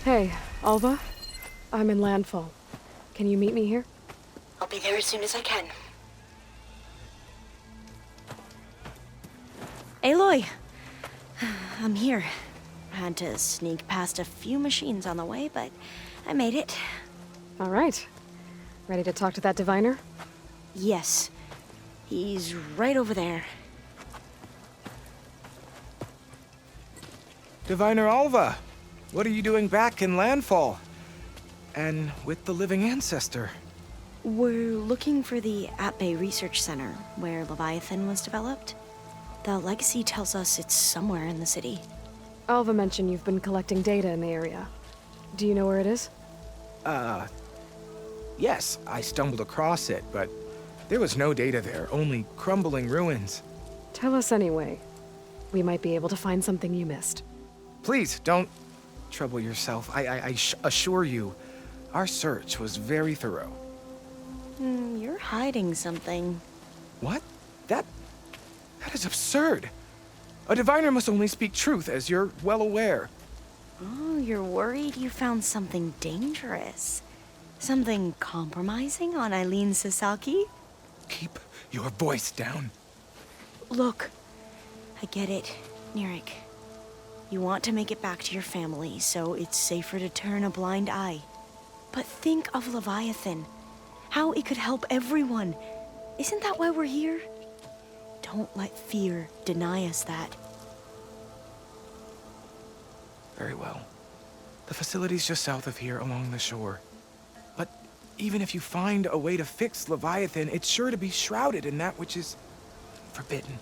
Hey, Alva. I'm in landfall. Can you meet me here? I'll be there as soon as I can. Aloy! I'm here. Had to sneak past a few machines on the way, but I made it. All right. Ready to talk to that diviner? Yes. He's right over there. Diviner Alva, what are you doing back in Landfall? And with the living ancestor? We're looking for the At-Bay Research Center, where Leviathan was developed. The legacy tells us it's somewhere in the city. Alva mentioned you've been collecting data in the area. Do you know where it is? Yes, I stumbled across it, but there was no data there, only crumbling ruins. Tell us anyway. We might be able to find something you missed. Please, don't trouble yourself. I assure you, our search was very thorough. You're hiding something. What? That is absurd. A diviner must only speak truth, as you're well aware. Oh, you're worried you found something dangerous. Something compromising on Eileen Sasaki? Keep your voice down. Look, I get it, Nirik. You want to make it back to your family, so it's safer to turn a blind eye. But think of Leviathan. How it could help everyone. Isn't that why we're here? Don't let fear deny us that. Very well. The facility's just south of here, along the shore. But even if you find a way to fix Leviathan, it's sure to be shrouded in that which is forbidden.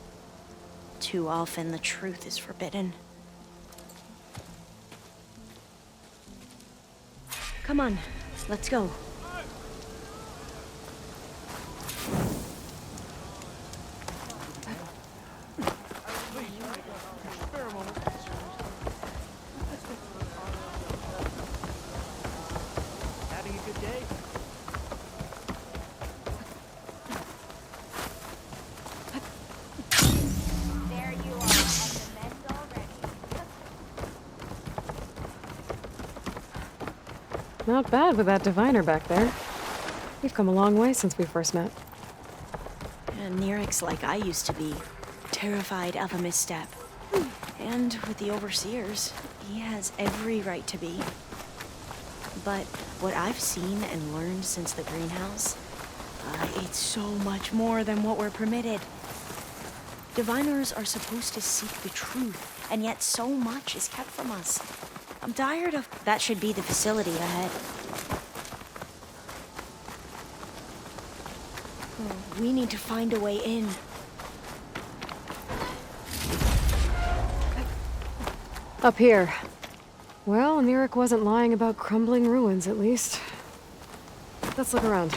Too often the truth is forbidden. Come on, let's go. Having a good day? There you are, on the mend already. Not bad with that diviner back there. We've come a long way since we first met. And Nirik's like I used to be, terrified of a misstep. And with the overseers, he has every right to be. But what I've seen and learned since the greenhouse, it's so much more than what we're permitted. Diviners are supposed to seek the truth, and yet so much is kept from us. I'm tired of... That should be the facility ahead. We need to find a way in. Up here. Well, Nirik wasn't lying about crumbling ruins, at least. Let's look around.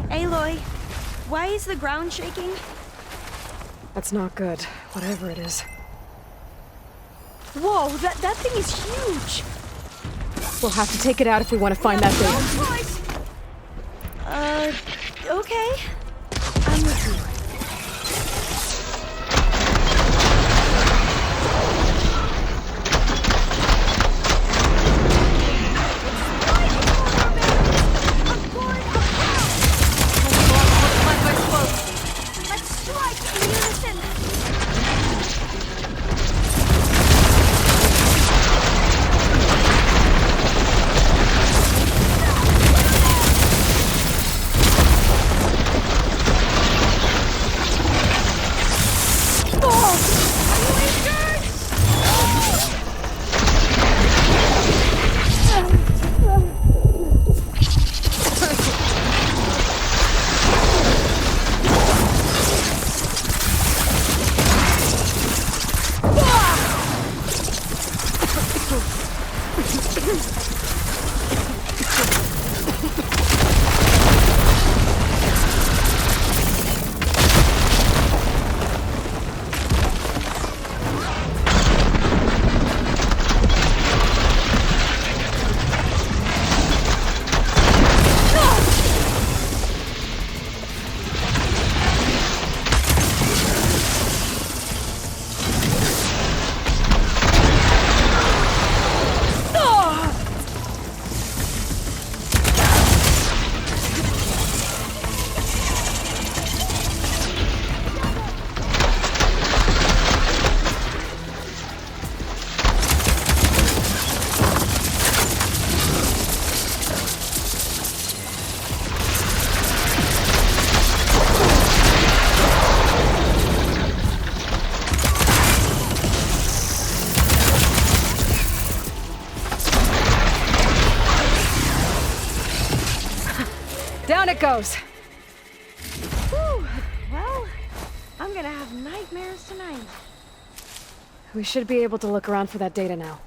Aloy, why is the ground shaking? That's not good, whatever it is. Whoa, that thing is huge! We'll have to take it out if we want to find that thing. Okay. I'm with you. Let's strike in unison! Down it goes. Whew. Well, I'm gonna have nightmares tonight. We should be able to look around for that data now.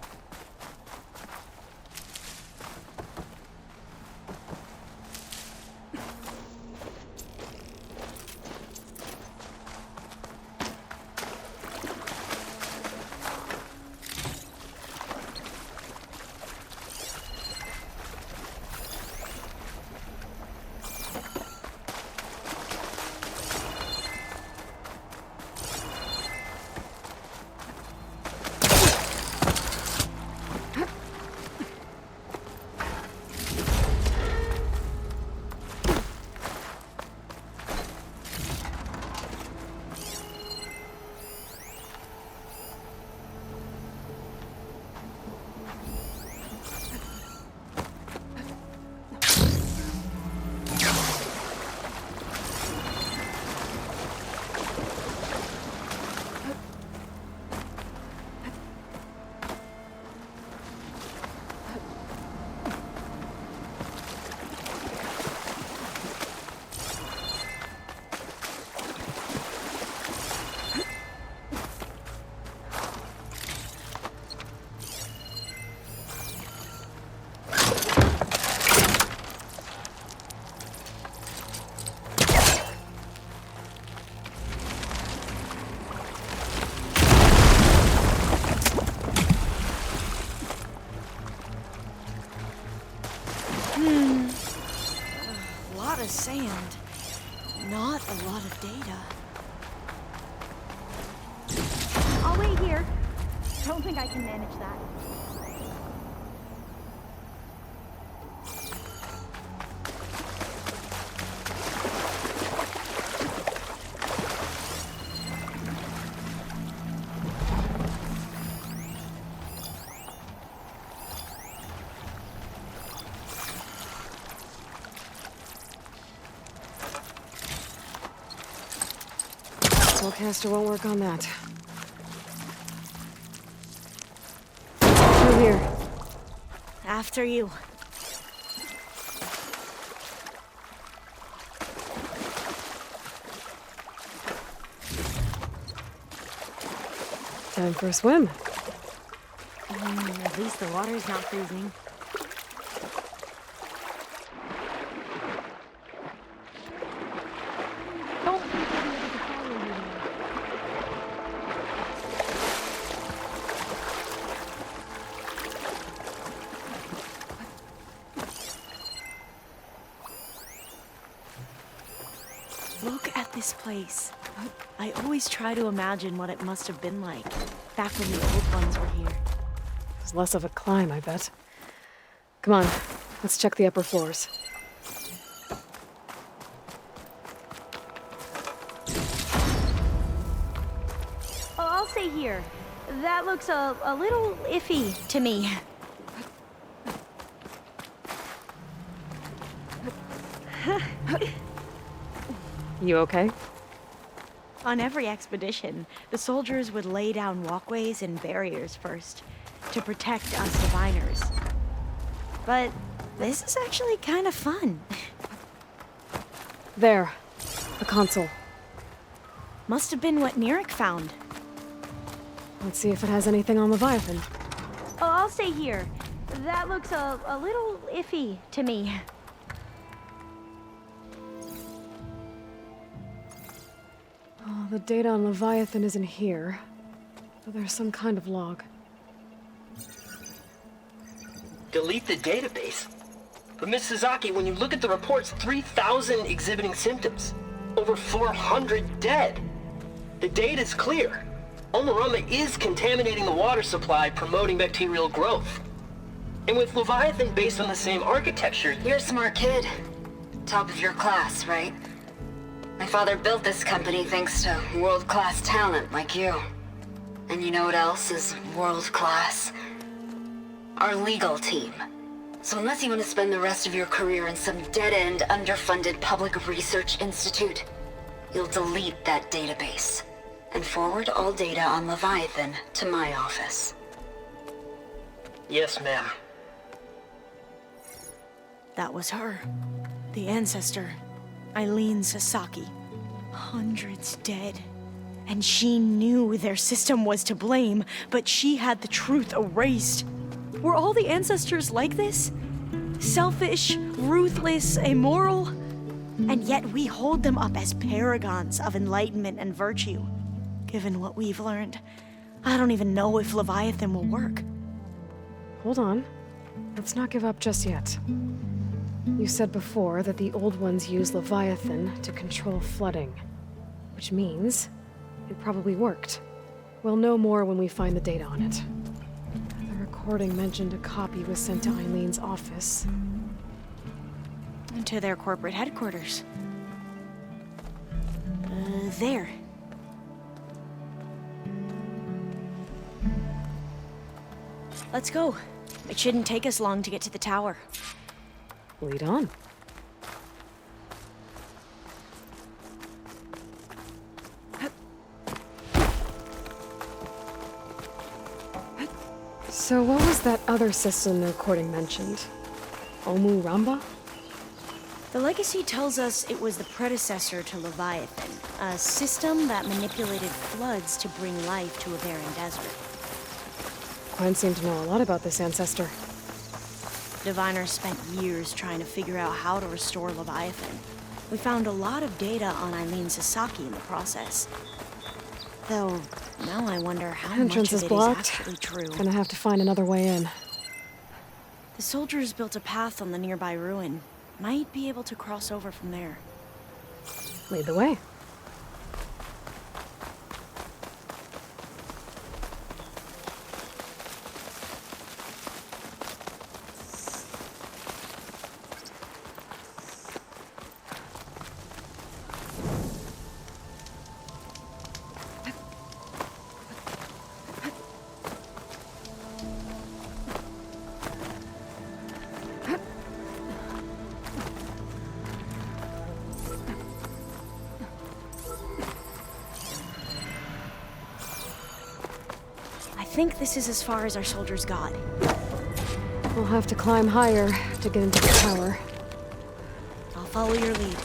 A lot of sand, not a lot of data. I'll wait here. Don't think I can manage that. Spellcaster won't work on that. Through here. After you. Time for a swim. At least the water's not freezing. Don't think I'll be able to follow you there. Look at this place. I always try to imagine what it must have been like back when the old ones were here. It's less of a climb, I bet. Come on, let's check the upper floors. Oh, I'll stay here. That looks a little iffy To me. You okay? On every expedition, the soldiers would lay down walkways and barriers first to protect us diviners. But this is actually kind of fun. There. A console. Must have been what Neric found. Let's see if it has anything on Leviathan. Oh, I'll stay here. That looks a little iffy to me. Oh, the data on Leviathan isn't here. But there's some kind of log. Delete the database. But Miss Sasaki, when you look at the reports, 3,000 exhibiting symptoms. Over 400 dead. The data's clear. Omarama is contaminating the water supply, promoting bacterial growth. And with Leviathan based on the same architecture, You're a smart kid. Top of your class, right? My father built this company thanks to world-class talent like you. And you know what else is world-class? Our legal team. So unless you want to spend the rest of your career in some dead-end, underfunded public research institute, you'll delete that database and forward all data on Leviathan to my office. yes, ma'am. That was her. The ancestor, Eileen Sasaki. Hundreds dead. And she knew their system was to blame, but she had the truth erased. Were all the ancestors like this? Selfish, ruthless, immoral? And yet we hold them up as paragons of enlightenment and virtue. Given what we've learned, I don't even know if Leviathan will work. Hold on. Let's not give up just yet. You said before that the old ones use Leviathan to control flooding. Which means it probably worked. We'll know more when we find the data on it. The recording mentioned a copy was sent to Eileen's office. And to their corporate headquarters. There. Let's go. It shouldn't take us long to get to the tower. Lead on. So what was that other system the recording mentioned? Omu Ramba? The legacy tells us it was the predecessor to Leviathan, a system that manipulated floods to bring life to a barren desert. Gwen seemed to know a lot about this ancestor. Diviners spent years trying to figure out how to restore Leviathan. We found a lot of data on Eileen Sasaki in the process. Though, now I wonder how Entrance much of is it blocked. is actually true. Gonna have to find another way in. The soldiers built a path on the nearby ruin. Might be able to cross over from there. Lead the way. I think this is as far as our soldiers got. We'll have to climb higher to get into the tower. I'll follow your lead.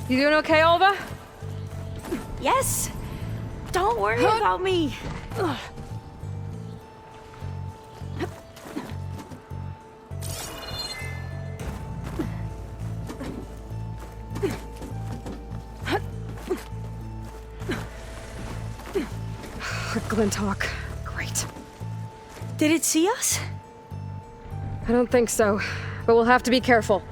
You doing okay, Olva? Yes! Don't worry about me! Glinthawk. Great. Did it see us? I don't think so, but we'll have to be careful.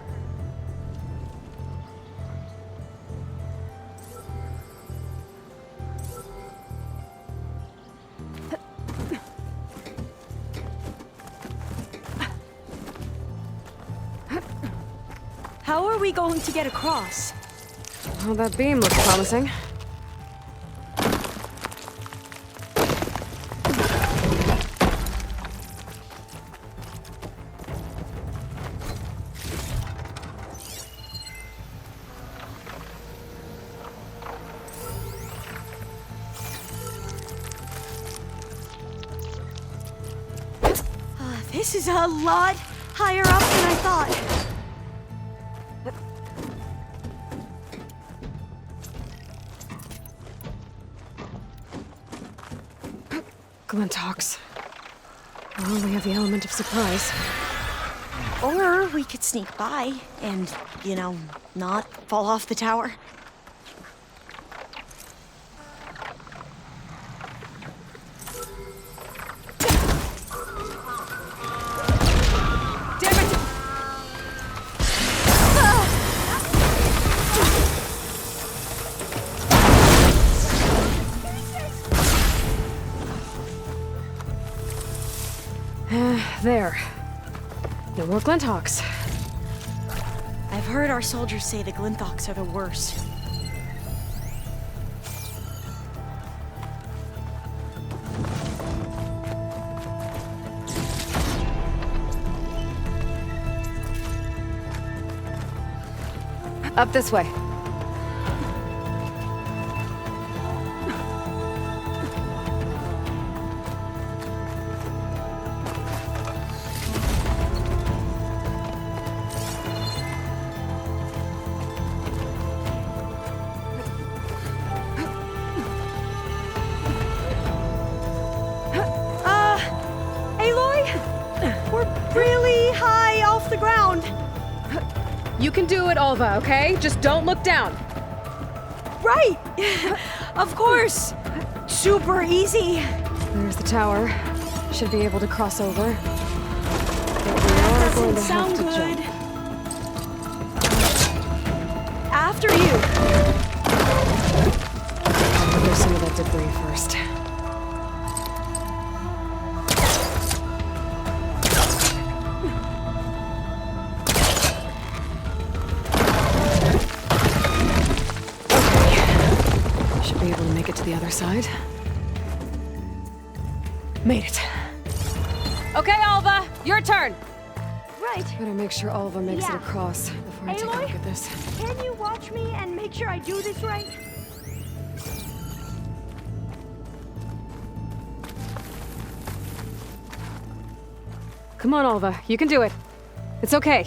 How are we going to get across? Well, that beam looks promising. This is a lot higher up than I thought. Glinthawks. Well, we have the element of surprise. Or we could sneak by and, you know, not fall off the tower. Damn it! There. No more Glinthawks. I've heard our soldiers say the Glinthawks are the worst. Up this way. Aloy? We're really high off the ground. You can do it, Alva, okay? Just don't look down. Right! Of course! Super easy! There's the tower. Should be able to cross over. But we are going to have Sound to good. jump. After you! Clear some of that debris first. Should be able to make it to the other side. Made it. Okay, Alva, your turn. Right. Better make sure Alva makes it Yeah. across before I take a Aloy? look at this. Can you watch me and make sure I do this right? Come on, Alva, you can do it. It's okay.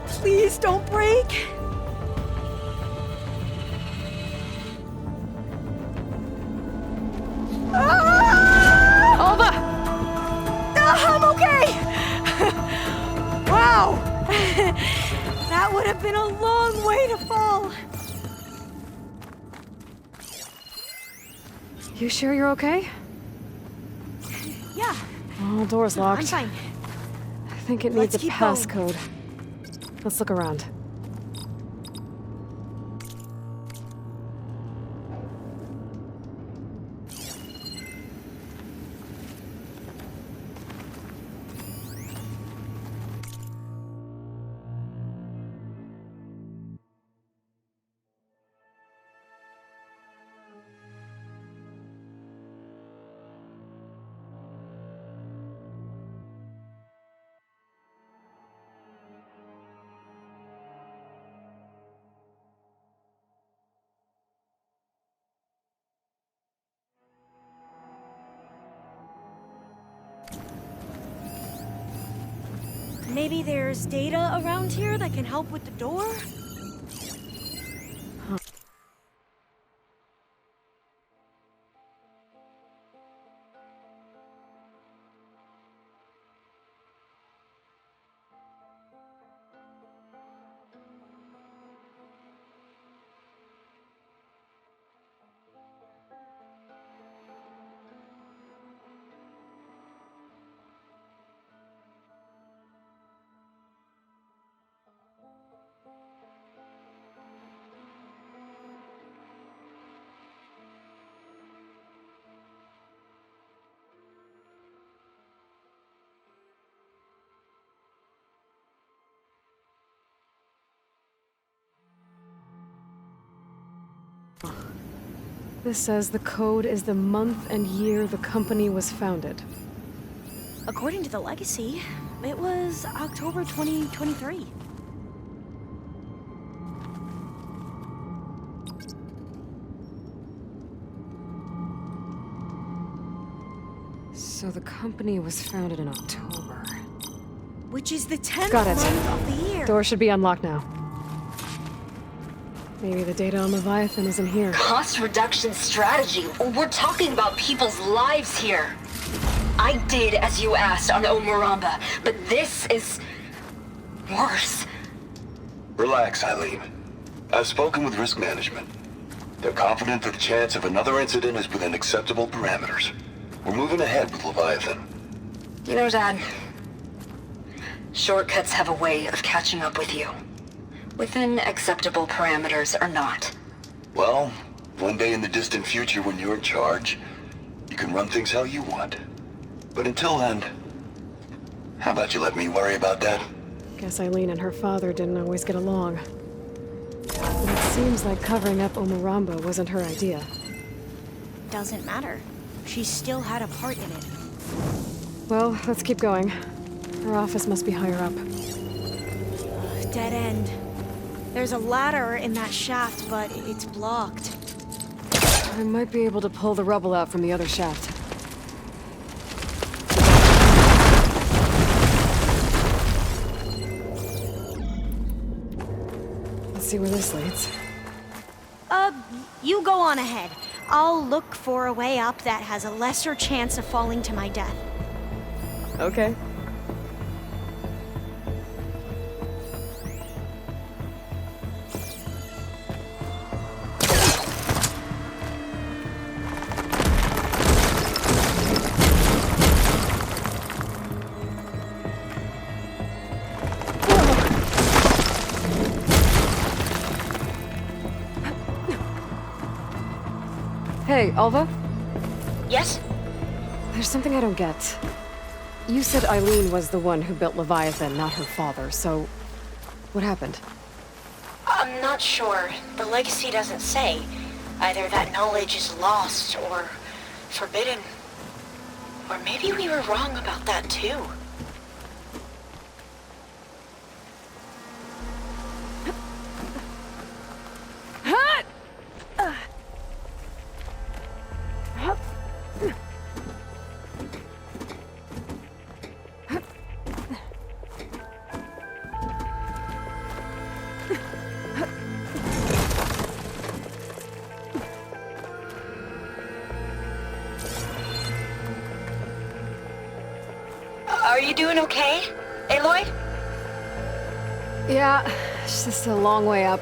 Please don't break! Alva! I'm okay! Wow! That would have been a long way to fall. You sure you're okay? Yeah, Oh, door's locked. I'm fine. I think it needs Let's a keep going. passcode. Let's look around. Maybe there's data around here that can help with the door? This says the code is the month and year the company was founded. According to the legacy, it was October 2023. So the company was founded in October. Which is the 10th Got it. month of the year. Door should be unlocked now. Maybe the data on Leviathan isn't here. Cost reduction strategy. We're talking about people's lives here. I did as you asked on Omaramba, but this is worse. Relax, Eileen. I've spoken with risk management. They're confident that the chance of another incident is within acceptable parameters. We're moving ahead with Leviathan. You know, Dad, shortcuts have a way of catching up with you. Within acceptable parameters or not. Well, one day in the distant future when you're in charge, You can run things how you want. But until then, how about you let me worry about that? Guess Eileen and her father didn't always get along. But it seems like covering up Umurambo wasn't her idea. Doesn't matter. She still had a part in it. Well, let's keep going. Her office must be higher up. Dead end. There's a ladder in that shaft, but it's blocked. I might be able to pull the rubble out from the other shaft. Let's see where this leads. You go on ahead. I'll look for a way up that has a lesser chance of falling to my death. Okay. Hey, Alva? Yes? There's something I don't get. You said Eileen was the one who built Leviathan, not her father, so... what happened? I'm not sure. The legacy doesn't say. Either that knowledge is lost or forbidden. Or maybe we were wrong about that too. Are you doing okay, Aloy? Yeah, it's just a long way up.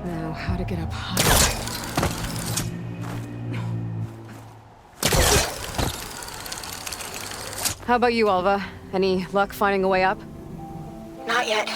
Now, how to get up high? How about you, Alva? Any luck finding a way up? Not yet.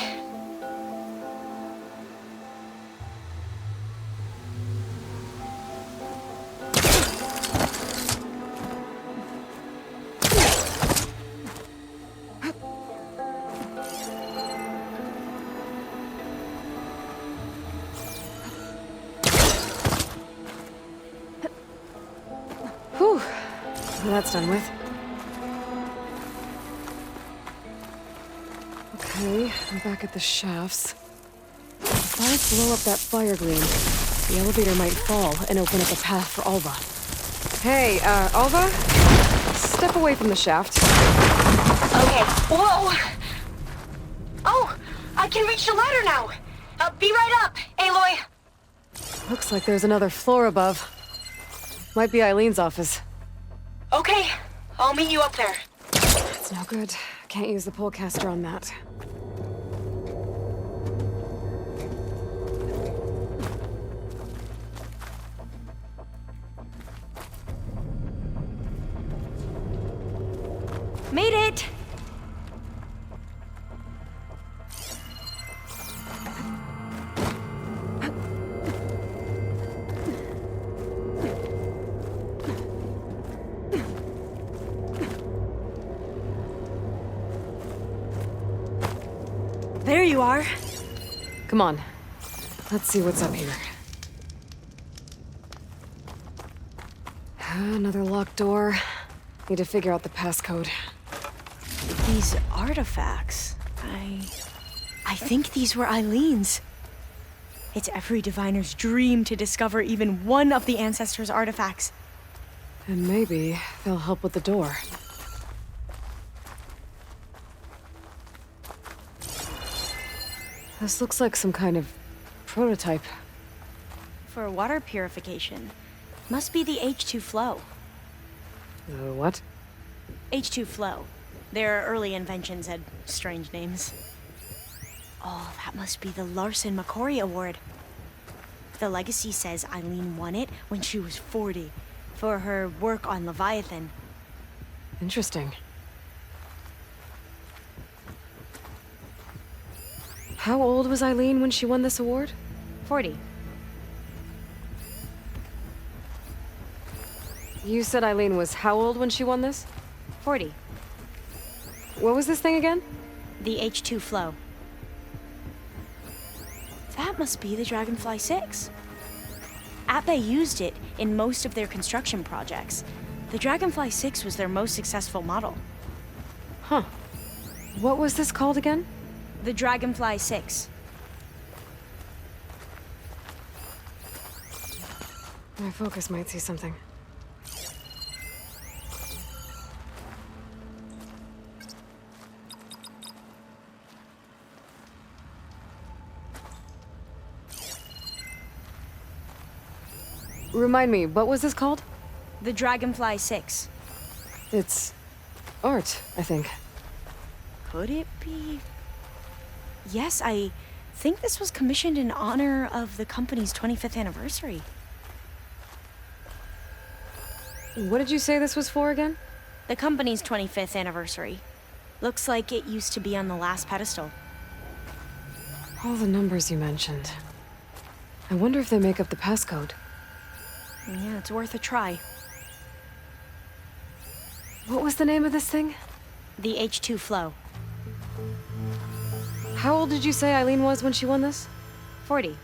Whew. Well, that's done with. Okay, I'm back at the shafts. If I blow up that fire green, the elevator might fall and open up a path for Alva. Hey, Alva? Step away from the shaft. Okay. Whoa! Oh! I can reach the ladder now! Be right up, Aloy! Looks like there's another floor above. Might be Eileen's office. Okay, I'll meet you up there. That's no good. Can't use the pullcaster on that. Made it! There you are. Come on. Let's see what's up here. Another locked door. Need to figure out the passcode. These artifacts, I think these were Eileen's. It's every diviner's dream to discover even one of the ancestors' artifacts. And maybe they'll help with the door. This looks like some kind of prototype. For water purification, must be the H2 flow. What? H2 flow. Their early inventions had strange names. Oh, that must be the Larson McCory Award. The legacy says Eileen won it when she was 40 for her work on Leviathan. Interesting. How old was Eileen when she won this award? 40. You said Eileen was how old when she won this? 40. What was this thing again? The H2 flow. That must be the Dragonfly 6. Ape used it in most of their construction projects. The Dragonfly 6 was their most successful model. Huh. What was this called again? The Dragonfly 6. My focus might see something. Remind me, what was this called? The Dragonfly 6. It's art, I think. Could it be? Yes, I think this was commissioned in honor of the company's 25th anniversary. What did you say this was for again? The company's 25th anniversary. Looks like it used to be on the last pedestal. All the numbers you mentioned. I wonder if they make up the passcode. Yeah, it's worth a try. What was the name of this thing? The H2 flow. How old did you say Eileen was when she won this? 40.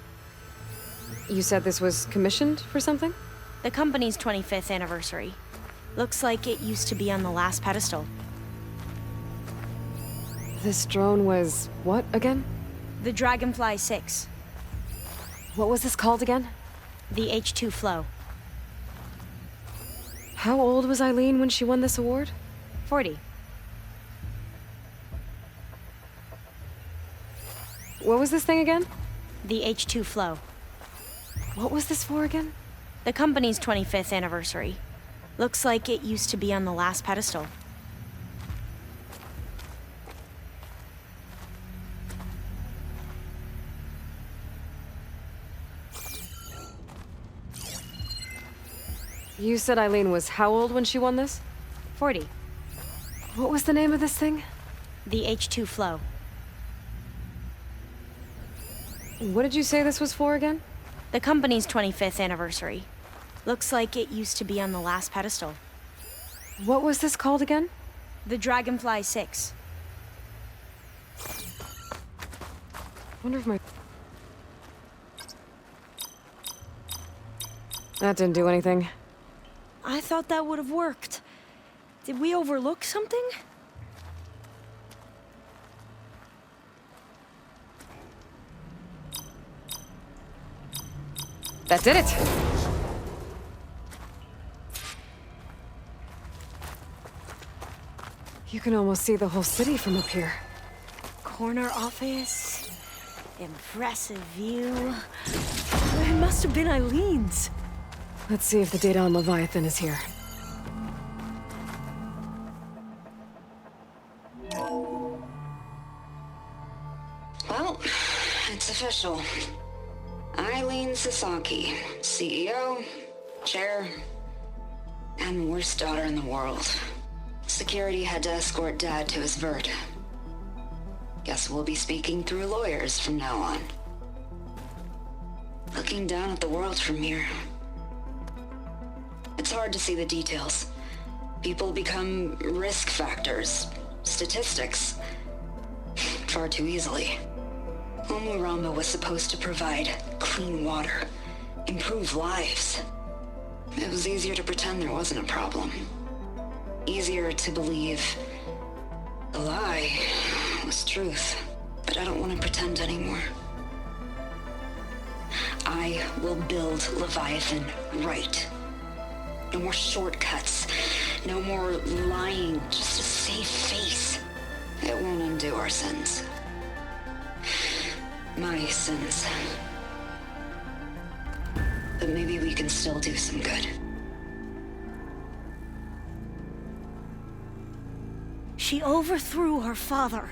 You said this was commissioned for something? The company's 25th anniversary. Looks like it used to be on the last pedestal. This drone was what again? The Dragonfly 6. What was this called again? The H2 flow. How old was Eileen when she won this award? 40. What was this thing again? The H2 flow. What was this for again? The company's 25th anniversary. Looks like it used to be on the last pedestal. You said Eileen was how old when she won this? 40. What was the name of this thing? The H2 flow. What did you say this was for again? The company's 25th anniversary. Looks like it used to be on the last pedestal. What was this called again? The Dragonfly 6. Wonder if my... That didn't do anything. I thought that would have worked. Did we overlook something? That did it! You can almost see the whole city from up here. Corner office. Impressive view. It must have been Eileen's. Let's see if the data on Leviathan is here. Well, it's official. Eileen Sasaki, CEO, chair, and worst daughter in the world. Security had to escort Dad to his vert. Guess we'll be speaking through lawyers from now on. Looking down at the world from here. It's hard to see the details. People become risk factors, statistics, far too easily. Omuramba was supposed to provide clean water, improve lives. It was easier to pretend there wasn't a problem. Easier to believe The lie was truth, but I don't want to pretend anymore. I will build Leviathan right. No more shortcuts. No more lying just to save face. It won't undo our sins. My sins. But maybe we can still do some good. She overthrew her father,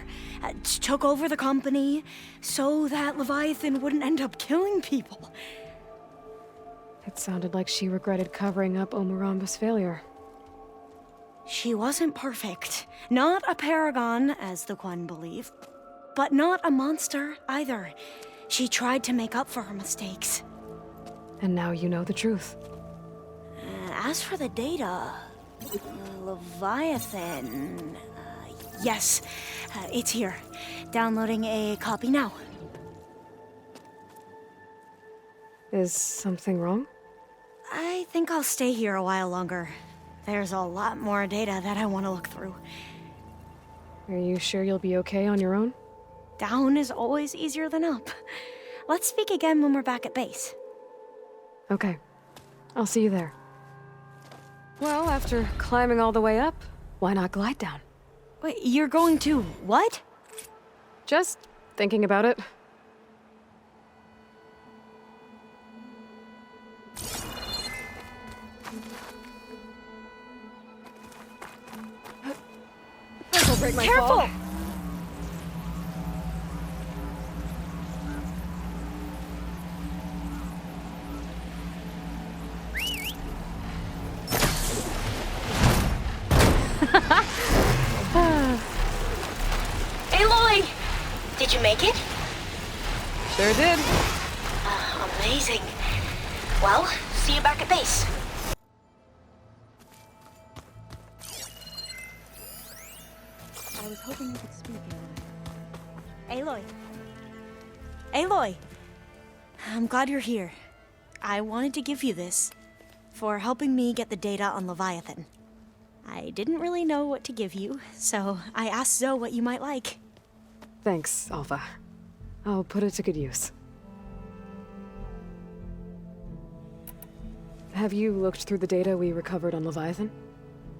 took over the company, so that Leviathan wouldn't end up killing people. It sounded like she regretted covering up Omoramba's failure. She wasn't perfect. Not a paragon, as the Quan believe, but not a monster either. She tried to make up for her mistakes. And now you know the truth. As for the data, Leviathan... yes, it's here. Downloading a copy now. Is something wrong? I think I'll stay here a while longer. There's a lot more data that I want to look through. Are you sure you'll be okay on your own? Down is always easier than up. Let's speak again when we're back at base. Okay. I'll see you there. Well, after climbing all the way up, why not glide down? Wait, you're going to what? Just thinking about it. This'll break my Careful! fall. Aloy! Did you make it? Sure did. Amazing. Well, see you back at base. I was hoping you could speak, Aloy. Aloy! I'm glad you're here. I wanted to give you this for helping me get the data on Leviathan. I didn't really know what to give you, so I asked Zoe what you might like. Thanks, Alpha. I'll put it to good use. Have you looked through the data we recovered on Leviathan?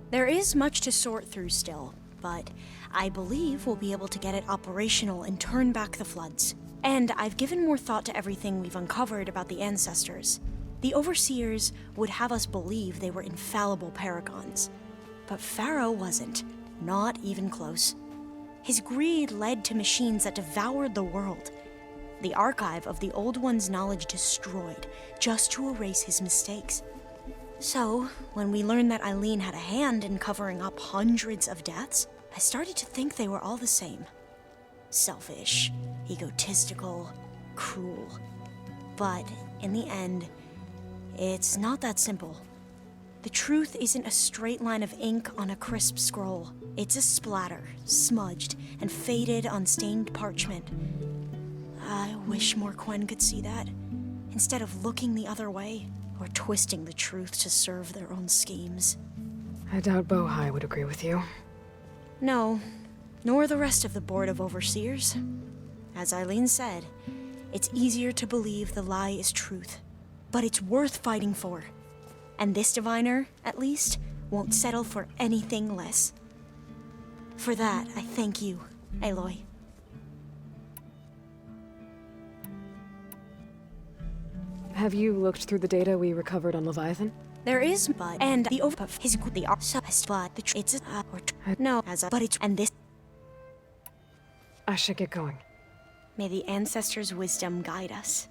There is much to sort through still, but I believe we'll be able to get it operational and turn back the floods. And I've given more thought to everything we've uncovered about the ancestors. The Overseers would have us believe they were infallible paragons. But Pharaoh wasn't, not even close. His greed led to machines that devoured the world. The archive of the Old One's knowledge destroyed, just to erase his mistakes. So, when we learned that Eileen had a hand in covering up hundreds of deaths, I started to think they were all the same. Selfish, egotistical, cruel. But, in the end, it's not that simple. The truth isn't a straight line of ink on a crisp scroll. It's a splatter, smudged and faded on stained parchment. I wish more Quen could see that, instead of looking the other way or twisting the truth to serve their own schemes. I doubt Bohai would agree with you. No, nor the rest of the Board of Overseers. As Eileen said, it's easier to believe the lie is truth, but it's worth fighting for. And this diviner, at least, won't settle for anything less. For that, I thank you, Aloy. Have you looked through the data we recovered on Leviathan? There is, but and the over his the but the it's no as a but it's and this. I should get going. May the ancestors' wisdom guide us.